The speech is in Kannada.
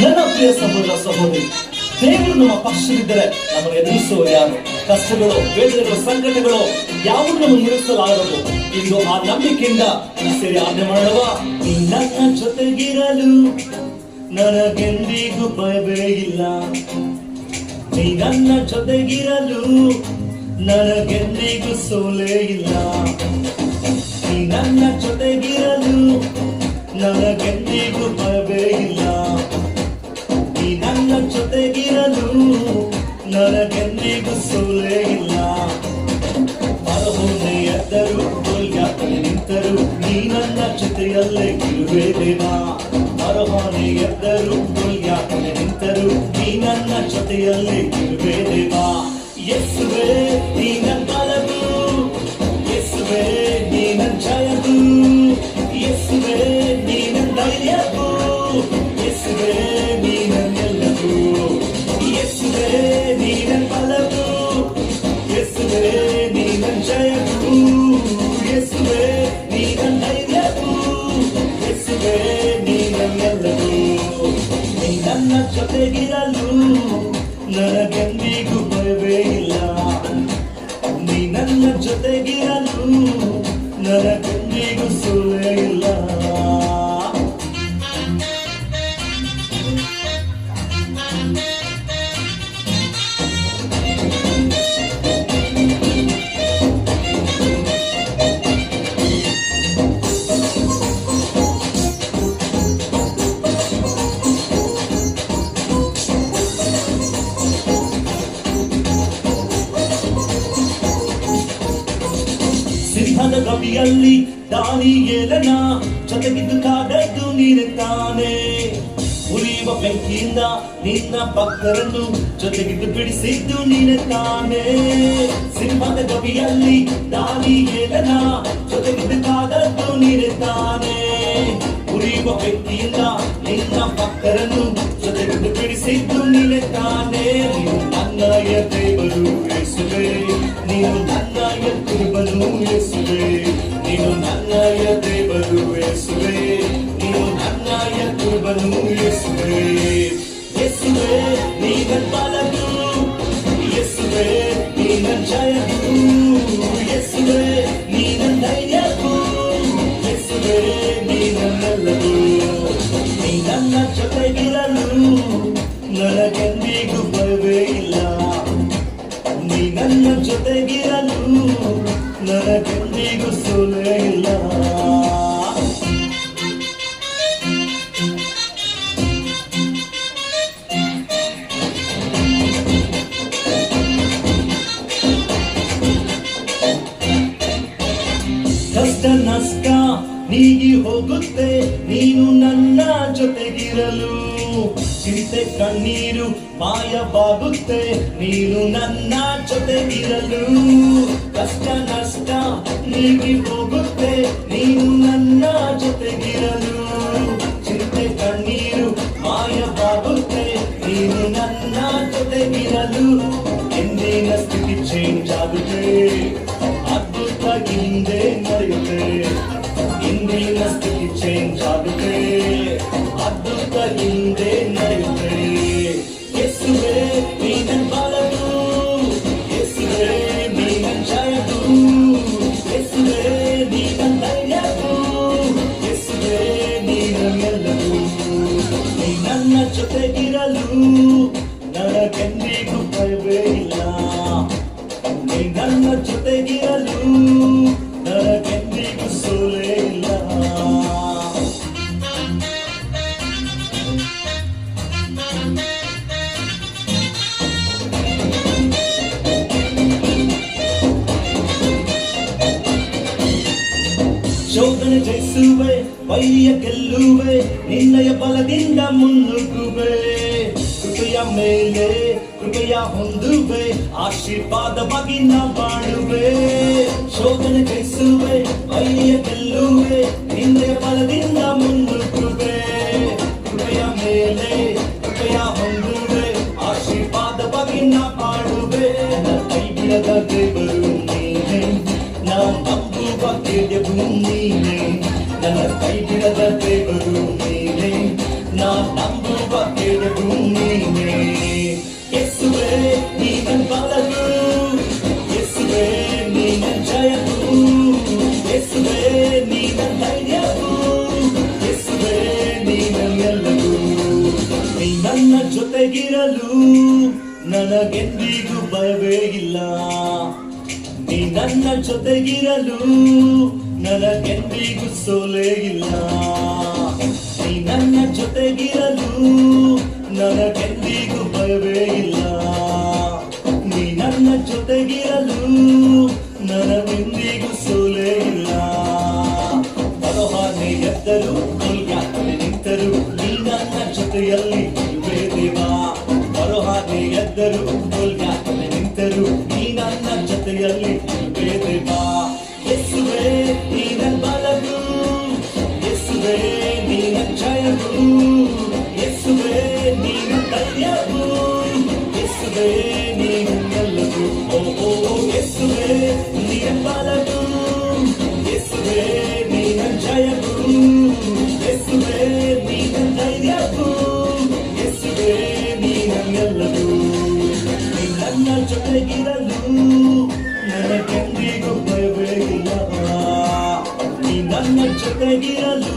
ನನ್ನ ಪ್ರಿಯ ಸಹೋದರ ಸಹೋದರಿ, ದೇವರು ನಮ್ಮ ಪಕ್ಷವಿದ್ದರೆ ನಮ್ಮನ್ನು ಎದುರಿಸುವ ಯಾರು? ಕಷ್ಟಗಳು, ವೇದನೆಗಳು, ಸಂಕಟಗಳು ಯಾವುದು ನಮ್ಮನ್ನು ಎದುರಿಸಲಾರದು. ಇಂದು ಆ ನಂಬಿಕೆಯಿಂದ ಸೇರಿ ಆಜ್ಞೆ ಮಾಡುವ, ನೀ ನನ್ನ ಜೊತೆಗಿರಲು ನನಗೆಂದಿಗೂ ಭಯವೇ ಇಲ್ಲ. ನೀ ನನ್ನ ಜೊತೆಗಿರಲು ನನಗೆಂದಿಗೂ ಸೋಲೇ ಇಲ್ಲ. ನೀ ನನ್ನ ಜೊತೆಗಿರಲು ನನಗೆಂದಿಗೂ ಭಯವೇ ಇಲ್ಲ. ನೀ ನನ್ನ ಜೊತೆಗಿರಲು ನನಗೆಂದಿಗೂ ಸೋಲೇ ಇಲ್ಲ. ಮರಹೊನ್ನೆ ಎದ್ದರು, ಗೋಲ್ಯಾತನೆ ನಿಂತರು, ನೀ ನನ್ನ ಜೊತೆಯಲ್ಲೇ ಇರುವೆ ದೇವಾ. ಮರಹೊನ್ನೆ ಎದ್ದರು, ಗೋಲ್ಯಾತನೆ ನಿಂತರು, ನೀ ನನ್ನ ಜೊತೆಯಲ್ಲೇ ಇರುವೆ ದೇವಾ. ಯೇಸುವೇ ನೀ ನನ್ನ ಬಲವು, ಯೇಸುವೇ ನೀ ನನ್ನ ಜಯವು, ಯೇಸುವೇ ನೀ ನನ್ನ ಧೈರ್ಯವು, ಯೇಸುವೇ ನೀ ನನ್ನೆಲ್ಲವೂ. ಯೇಸುವೇ ನೀ ನನ್ನ ಬಲವು, ಯೇಸುವೇ ನೀ ನನ್ನ ಜಯವು, ಯೇಸುವೇ ನೀ ನನ್ನ ಧೈರ್ಯವು, ಯೇಸುವೇ ನೀ ನನ್ನೆಲ್ಲವೂ. ನೀ ನನ್ನ ಜೊತೆಗಿರಲು ನನಗೆಂದಿಗೂ ಭಯವೇ ಇಲ್ಲ. ನೀ ನನ್ನ ಜೊತೆಗಿರಲು ನನಗೆಂದಿಗೂ ಸೋಲೇ ಇಲ್ಲ. ಸಿಂಹದ ಗವಿಯಲ್ಲಿ ದಾನಿಯೇಲನ ಜೊತೆಗಿದ್ದು ಕಾದದ್ದು ನೀನೆ ತಾನೇ. ಉರಿಯುವ ಬೆಂಕಿಯಿಂದ ನಿನ್ನ ಭಕ್ತರನ್ನು ಜೊತೆಗಿದ್ದು ಬಿಡಿಸಿದ್ದು ನೀನೆ ತಾನೇ. ಸಿಂಹದ ಗವಿಯಲ್ಲಿ ದಾನಿಯೇಲನ ಜೊತೆಗಿದ್ದು ಕಾದದ್ದು ನೀನೆ ತಾನೇ. ಉರಿಯುವ ಬೆಂಕಿಯಿಂದ ನಿನ್ನ ಭಕ್ತರನ್ನು ಜೊತೆಗಿದ್ದು ಬಿಡಿಸಿದ್ದು ನೀನೆ ತಾನೇ. ನೀನು ನನ್ನಯ ದೇವರು ಯೇಸುವೇ, ನೀನು ನನ್ನಯ ಕುರುಬನು ಯೇಸುವೇ, ನೀನು ನನ್ನಯ ದೇವರು ಯೇಸುವೇ, ನೀನು ನನ್ನಯ ಕುರುಬನು ಯೇಸುವೇ. ಯೇಸುವೇ ನೀ ನನ್ನ ಬಲವು, ಯೇಸುವೇ ನೀ ನನ್ನ ಜಯವು, ಯೇಸುವೇ ನೀ ನನ್ನ ಧೈರ್ಯವು, ಯೇಸುವೇ ನೀ ನನ್ನೆಲ್ಲವೂ. ನೀ ನನ್ನ ಜೊತೆಗಿರಲು ನನಗೆಂದಿಗೂ ಭಯವೇ ಇಲ್ಲ. ನೀ ನನ್ನ ಜೊತೆಗಿರಲು ನನಗೆಂದಿಗೂ ಸೋಲೇ ಇಲ್ಲ. ಕಷ್ಟ ನಷ್ಟ ನೀಗಿ ಹೋಗುತ್ತೆ ನೀನು ನನ್ನ ಜೊತೆಗಿರಲು. ಚಿಂತೆ ಕಣ್ಣೀರು ಮಾಯವಾಗುತ್ತೆ ನೀನು ನನ್ನ ಜೊತೆಗಿರಲು. ಕಷ್ಟ ನಷ್ಟ ನೀಗಿ ಹೋಗುತ್ತೆ ನೀನು ನನ್ನ ಜೊತೆಗಿರಲು. ಚಿಂತೆ ಕಣ್ಣೀರು ಮಾಯವಾಗುತ್ತೆ ನೀನು ನನ್ನ ಜೊತೆಗಿರಲು. ಎಂದಿನ ಸ್ಥಿತಿ ಚೇಂಜ್ ಆಗುತ್ತೆ, ಅದ್ಭುತ ಹಿಂದೆ ನಡೆಯುತ್ತೆ. ಇಂದಿನ ಸ್ಥಿತಿ ಚೇಂಜ್ ಆಗುತ್ತೆ, ಅದ್ಭುತ ಹಿಂದೆ ನಡೆಯುತ್ತೆ. ಯೇಸುವೇ ನೀ ನನ್ನ ಬಲವು, ಯೇಸುವೇ ನೀ ನನ್ನ ಜಯವು, ಯೇಸುವೇ ನೀ ನನ್ನ ಧೈರ್ಯವು, ಯೇಸುವೇ ನೀ ನನ್ನೆಲ್ಲವೂ. ನೀ ನನ್ನ ಜೊತೆಗಿರಲು ನನಗೆಂದಿಗೂ ಭಯವೇ ಇಲ್ಲ. ನೀ ನನ್ನ ಜೊತೆಗಿರಲು ನನಗೆಂದಿಗೂ ಸೋಲೇ ಇಲ್ಲ. ಶೋಧನೆ ಜಯಿಸುವೆ, ವೈಯ ಗೆಲ್ಲುವೆ, ನಿನ್ನಯ ಬಲದಿಂದ ಮುನ್ನುಗ್ಗುವೆ. ಕೃಪೆಯ ಮೇಲೆ ಕೃಪೆಯ ಹೊಂದುವೆ, ಆಶೀರ್ವಾದವಾಗಿ ನಾ ಬಾಳುವೆ. ಶೋಧನೆ ಜಯಿಸುವೆ, ವೈಯ ಗೆಲ್ಲುವೆ, ನಿನ್ನಯ ಬಲದಿಂದ ಮುನ್ನುಗ್ಗುವೆ. ಕೃಪೆಯ ಮೇಲೆ ಕೃಪೆಯ ಹೊಂದುವೆ, ಆಶೀರ್ವಾದವಾಗಿ ನಾ ಬಾಳುವೆ. ನನ್ನ ಕೈ ಬಿಡದ ದೇವರು ನೀನೇ, ನಾ ನಂಬುವ ಧೈರ್ಯವು ನೀನೇ. ನನ್ನ ಕೈ ಬಿಡದ ದೇವರು ನೀನೇ, ನಾ ನಂಬುವ ಕಾಯುವ ಎಡೆಗೂ ನೀನೇ. ಯೇಸುವೇ ನೀ ನನ್ನ ಬಲವು, ಯೇಸುವೇ ನೀ ನನ್ನ ಜಯವು, ಯೇಸುವೇ ನೀ ನನ್ನ ಧೈರ್ಯವು, ಯೇಸುವೇ ನೀ ನನ್ನೆಲ್ಲವೂ. ನೀ ನನ್ನ ಜೊತೆಗಿರಲು ನನಗೆಂದಿಗೂ ಭಯವೇ ಇಲ್ಲ. ನೀ ನನ್ನ ಜೊತೆಗಿರಲು ನನಗೆಂದಿಗೂ ಸೋಲೇ ಇಲ್ಲ. ನೀ ನನ್ನ ಜೊತೆಗಿರಲು ನನಗೆಂದಿಗೂ ಭಯವೇ ಇಲ್ಲ. ನೀ ನನ್ನ ಜೊತೆಗಿರಲು ನನಗೆಂದಿಗೂ ಸೋಲೇ ಇಲ್ಲ. ಬರೋಹಾನೆ ಎದ್ದರು ಕೊಲ್ಯಾಕನೆ ನಿಂತರು, ನೀ ನನ್ನ ಜೊತೆಯಲ್ಲಿ ಇರುವೆ ದೇವಾ. ಬರೋಹಾನೆ ಎದ್ದರು ಕೊಲ್ಯಾಕನೆ ನಿಂತರು, ನೀ ನನ್ನ ಜೊತೆಯಲ್ಲಿ ಇರುವೆ ದೇವಾ. ಯೇಸುವೇ ನೀ ನನ್ನ ಬಲವು, ಯೇಸುವೇ ನೀ ನನ್ನ ಜಯವು, ಯೇಸುವೇ ನೀ ನನ್ನ ಧೈರ್ಯವು, ಯೇಸುವೇ ನೀ ನನ್ನೆಲ್ಲವೂ. ಓ ಓ ಓ ಯೇಸುವೇ ನೀ ನನ್ನ ಬಲವು, ಯೇಸುವೇ ನೀ ನನ್ನ ಜಯವು, ಯೇಸುವೇ ನೀ ನನ್ನ ಧೈರ್ಯವು, ಯೇಸುವೇ ನೀ ನನ್ನೆಲ್ಲವೂ. ನೀ ನನ್ನ ಜೊತೆಗಿರಲು ನನಗೆಂದಿಗೂ ಭಯವೇ ಇಲ್ಲ. ನೀ ನನ್ನ ಜೊತೆಗಿರಲು